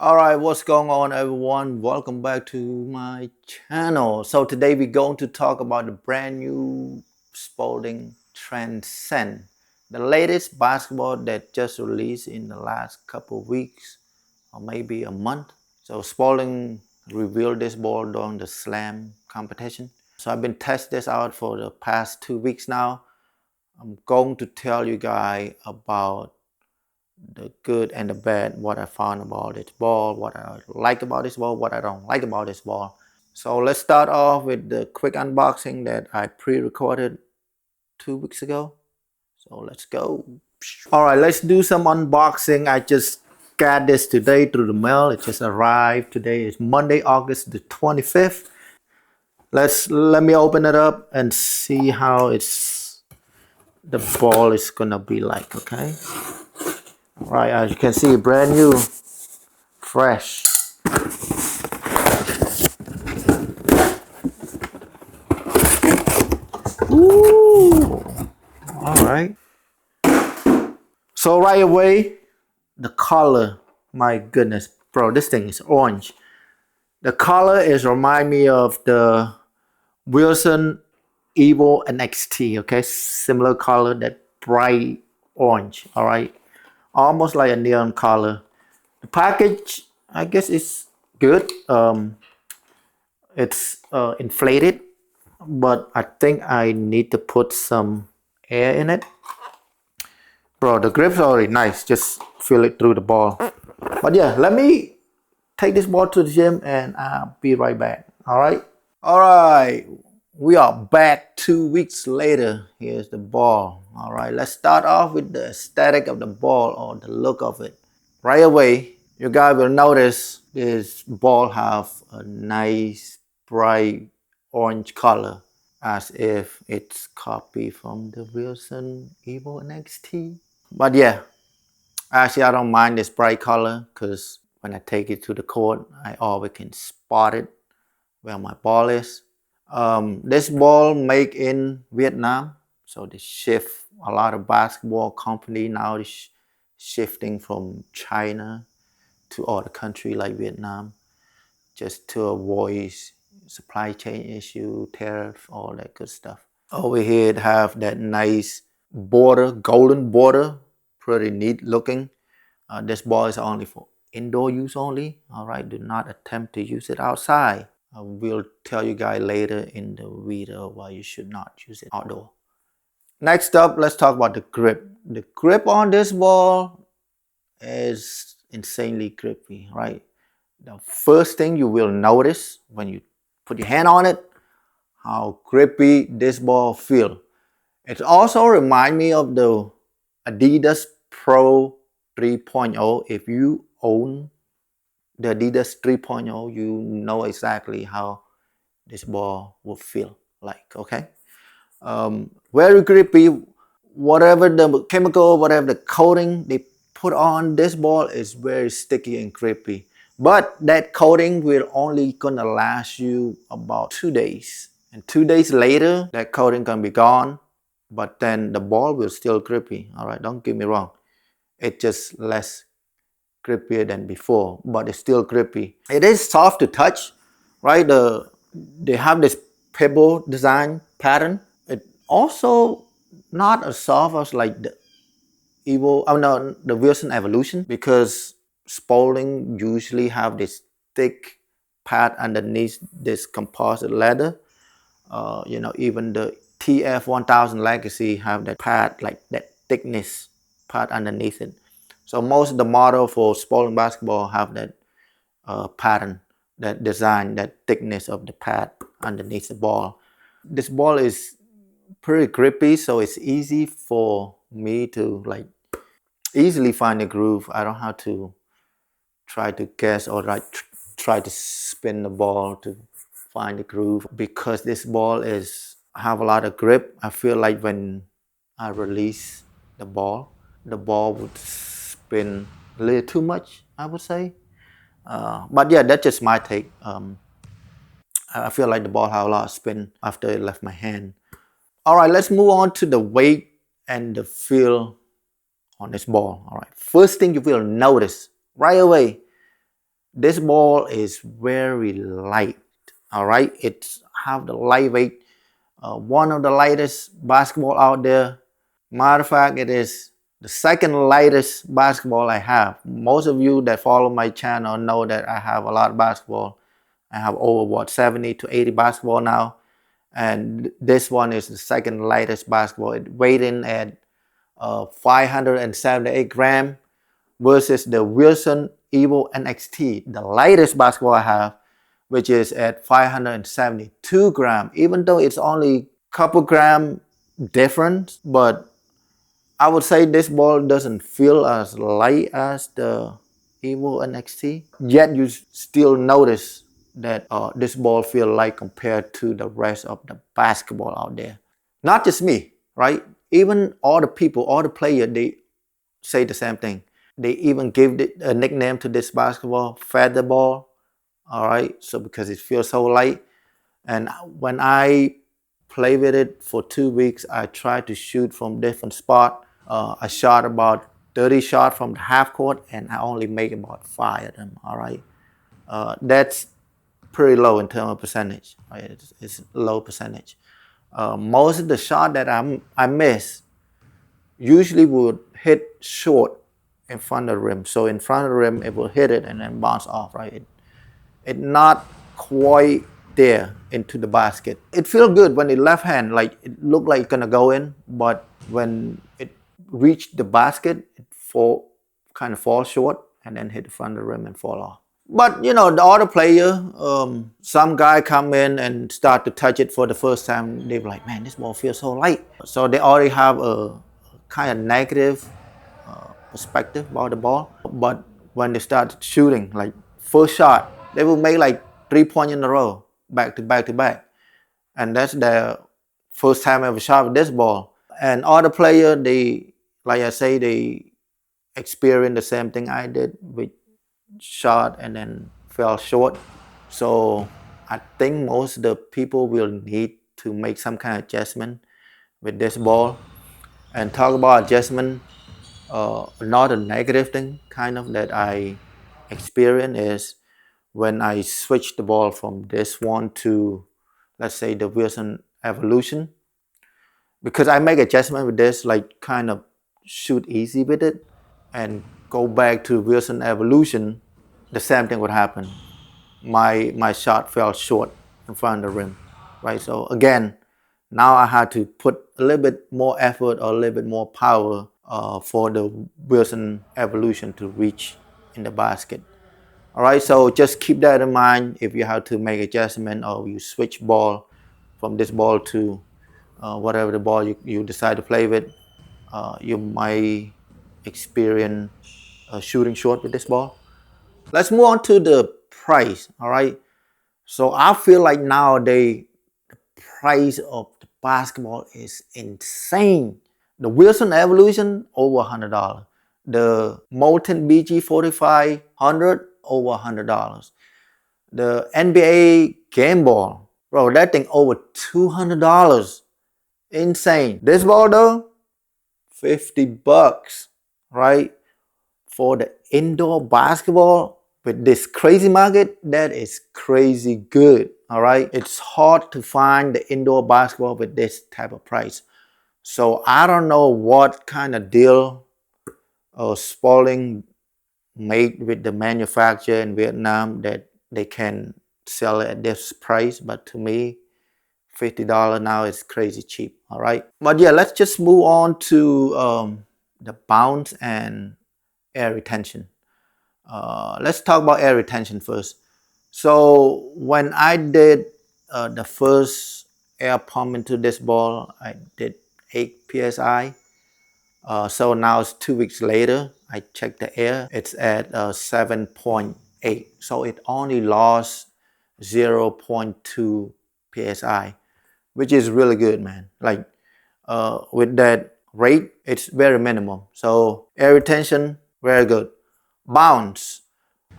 Alright, what's going on everyone? Welcome back to my channel. So today we're going to talk about the brand new Spalding Transcend. The latest basketball that just released in the last couple of weeks or maybe a month. So Spalding revealed this ball during the slam competition. So I've been testing this out for the past 2 weeks now. I'm going to tell you guys about the good and the bad, what I found about this ball, what I like about this ball, what I don't like about this ball. So let's start off with the quick unboxing that I pre-recorded 2 weeks ago. So let's go. Alright, let's do some unboxing. I just got this today through the mail. It just arrived today. It's Monday, August the 25th. Let me open it up and see how the ball is gonna be like, okay? Right, as you can see, brand new, fresh. Ooh, all right. So right away, the color, my goodness, bro, this thing is orange. The color is remind me of the Wilson Evo NXT, okay? Similar color, that bright orange, all right? Almost like a neon color. The package, I guess, is good. It's inflated, but I think I need to put some air in it. Bro, the grip's already nice. Just feel it through the ball. But yeah, let me take this ball to the gym and I'll be right back. All right. All right. We are back 2 weeks later. Here's the ball. All right. Let's start off with the aesthetic of the ball or the look of it. Right away, you guys will notice this ball have a nice bright orange color, as if it's copied from the Wilson Evo NXT. But yeah, actually I don't mind this bright color because when I take it to the court, I always can spot it where my ball is. This ball made in Vietnam, so they shift a lot of basketball company now is shifting from China to other country like Vietnam, just to avoid supply chain issue, tariff, all that good stuff. Over here it have that nice border, golden border, pretty neat looking. This ball is only for indoor use only. All right, do not attempt to use it outside. I will tell you guys later in the video why you should not use it outdoor. Next up, let's talk about the grip. The grip on this ball is insanely grippy, right? The first thing you will notice when you put your hand on it, how grippy this ball feels. It also reminds me of the Adidas Pro 3.0. If you own the Adidas 3.0, you know exactly how this ball will feel like, okay? Very grippy. Whatever the chemical, whatever the coating they put on this ball is very sticky and grippy. But that coating will only gonna last you about 2 days. And 2 days later, that coating can be gone, but then the ball will still grippy. All right, don't get me wrong. It's just less grippier than before, but it's still grippy. It is soft to touch, right? They have this pebble design pattern. It also not as soft as like the the Wilson Evolution, because Spalding usually have this thick pad underneath this composite leather. Even the TF1000 Legacy have that pad, like that thickness pad underneath it. So most of the model for Spalding basketball have that pattern, that design, that thickness of the pad underneath the ball. This ball is pretty grippy, so it's easy for me to like easily find a groove. I don't have to try to guess or try to spin the ball to find the groove, because this ball have a lot of grip. I feel like when I release the ball would spin a little too much, I would say. But yeah, that's just my take. I feel like the ball have a lot of spin after it left my hand. All right, let's move on to the weight and the feel on this ball. All right, first thing you will notice right away, This ball is very light. All right, it's have the lightweight, one of the lightest basketball out there. Matter of fact, it is the second lightest basketball I have. Most of you that follow my channel know that I have a lot of basketball. I have over what 70 to 80 basketball now, and this one is the second lightest basketball. It weighed in at 578 grams versus the Wilson Evo NXT, the lightest basketball I have, which is at 572 grams. Even though it's only a couple gram difference, but I would say this ball doesn't feel as light as the Evo NXT. Yet you still notice that this ball feel light compared to the rest of the basketball out there. Not just me, right? Even all the people, all the players, they say the same thing. They even give it a nickname to this basketball, feather ball. All right, so because it feels so light. And when I play with it for 2 weeks, I tried to shoot from different spots. I shot about 30 shots from the half court, and I only make about 5 of them. All right, that's pretty low in terms of percentage. Right? It's low percentage. Most of the shot that I miss usually would hit short in front of the rim. So in front of the rim, it will hit it and then bounce off. Right? It not quite there into the basket. It feels good when it left hand, like it looked like it's gonna go in, but when it reached the basket, it kind of fall short and then hit the front of the rim and fall off. But you know, the other player, some guy come in and start to touch it for the first time. They be like, man, this ball feels so light. So they already have a kind of negative perspective about the ball. But when they start shooting, like first shot, they will make like 3 points in a row, back to back to back. And that's their first time ever shot with this ball. And other player, they, like I say, they experience the same thing I did with shot and then fell short. So I think most of the people will need to make some kind of adjustment with this ball. And talk about adjustment, another negative thing kind of that I experience is when I switch the ball from this one to, let's say, the Wilson Evolution. Because I make adjustment with this, like kind of shoot easy with it, and go back to Wilson Evolution, the same thing would happen. My shot fell short in front of the rim, right? So again, now I had to put a little bit more effort or a little bit more power for the Wilson Evolution to reach in the basket. All right, so just keep that in mind if you have to make adjustment or you switch ball from this ball to whatever the ball you decide to play with. You might experience shooting short with this ball. Let's move on to the price. All right, so I feel like nowadays the price of the basketball is insane. The Wilson Evolution over $100. The Molten BG 4500 over $100. The NBA game ball, bro, that thing over $200. Insane. This ball though, $50, right? For the indoor basketball with this crazy market, that is crazy good. All right, it's hard to find the indoor basketball with this type of price. So I don't know what kind of deal Spalding made with the manufacturer in Vietnam that they can sell it at this price, but to me, $50 now is crazy cheap. All right, but yeah, let's just move on to the bounce and air retention. Let's talk about air retention first. So when I did the first air pump into this ball, I did 8 psi. So now it's 2 weeks later. I checked the air. It's at 7.8. So it only lost 0.2 psi, which is really good, man. Like with that rate, it's very minimum. So air retention, very good. Bounce,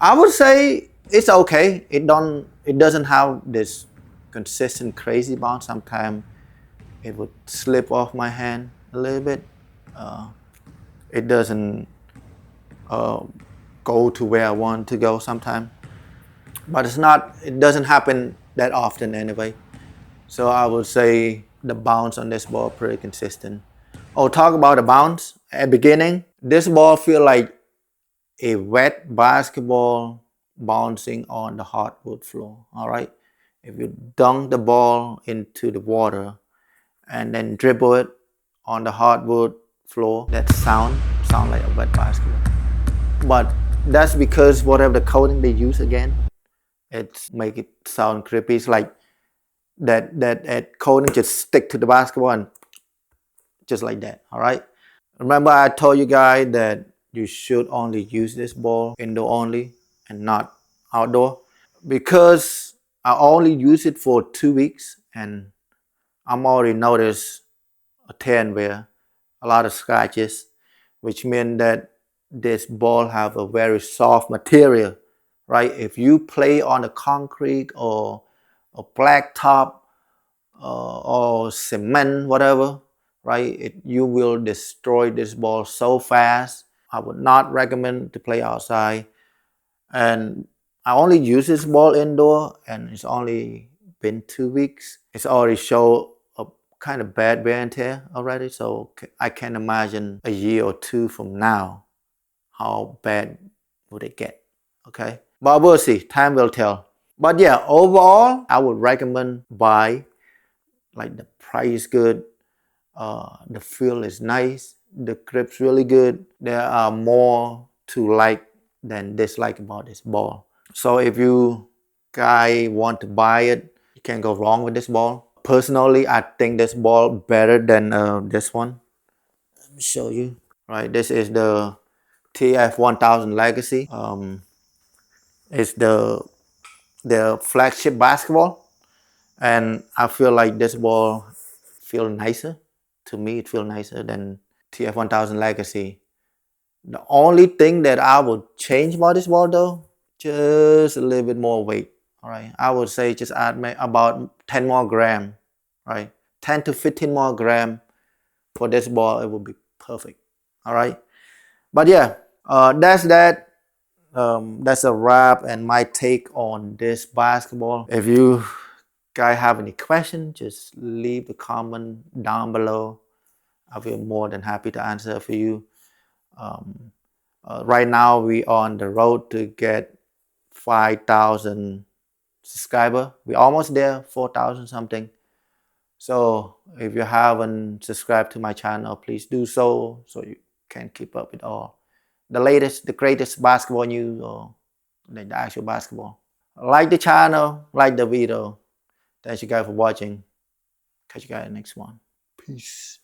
I would say it's okay. It doesn't have this consistent crazy bounce. Sometimes it would slip off my hand a little bit. It doesn't go to where I want to go sometimes. but it doesn't happen that often anyway. So I would say the bounce on this ball pretty consistent. Oh, talk about the bounce at beginning. This ball feel like a wet basketball bouncing on the hardwood floor. All right, if you dunk the ball into the water and then dribble it on the hardwood floor, that sound like a wet basketball. But that's because whatever the coating they use again, it's make it sound creepy. It's like that coating just stick to the basketball and just like that. All right. Remember I told you guys that you should only use this ball indoor only and not outdoor, because I only use it for 2 weeks and I'm already noticed a tear and wear, a lot of scratches, which mean that this ball have a very soft material, right? If you play on the concrete or a black top or cement, whatever, right? You will destroy this ball so fast. I would not recommend to play outside. And I only use this ball indoor, and it's only been 2 weeks. It's already show a kind of bad wear and tear already. So I can imagine a year or two from now, how bad would it get? Okay, but we'll see. Time will tell. But yeah, overall, I would recommend buy. Like the price is good, the feel is nice, the grip's really good. There are more to like than dislike about this ball. So if you guys want to buy it, you can't go wrong with this ball. Personally, I think this ball better than this one. Let me show you. Right, this is the TF1000 Legacy. It's the flagship basketball, and I feel like this ball feel nicer. To me, it feels nicer than TF1000 Legacy. The only thing that I would change about this ball though, just a little bit more weight. All right, I would say just add about 10 more gram, right? 10 to 15 more gram for this ball, it would be perfect. All right, but yeah, that's that. That's a wrap and my take on this basketball. If you guys have any questions, just leave a comment down below. I'll be more than happy to answer for you. Right now, we on the road to get 5,000 subscriber. We're almost there, 4,000 something. So if you haven't subscribed to my channel, please do so you can keep up with all the latest, the greatest basketball news or like the actual basketball. Like the channel, like the video. Thanks you guys for watching. Catch you guys in the next one. Peace.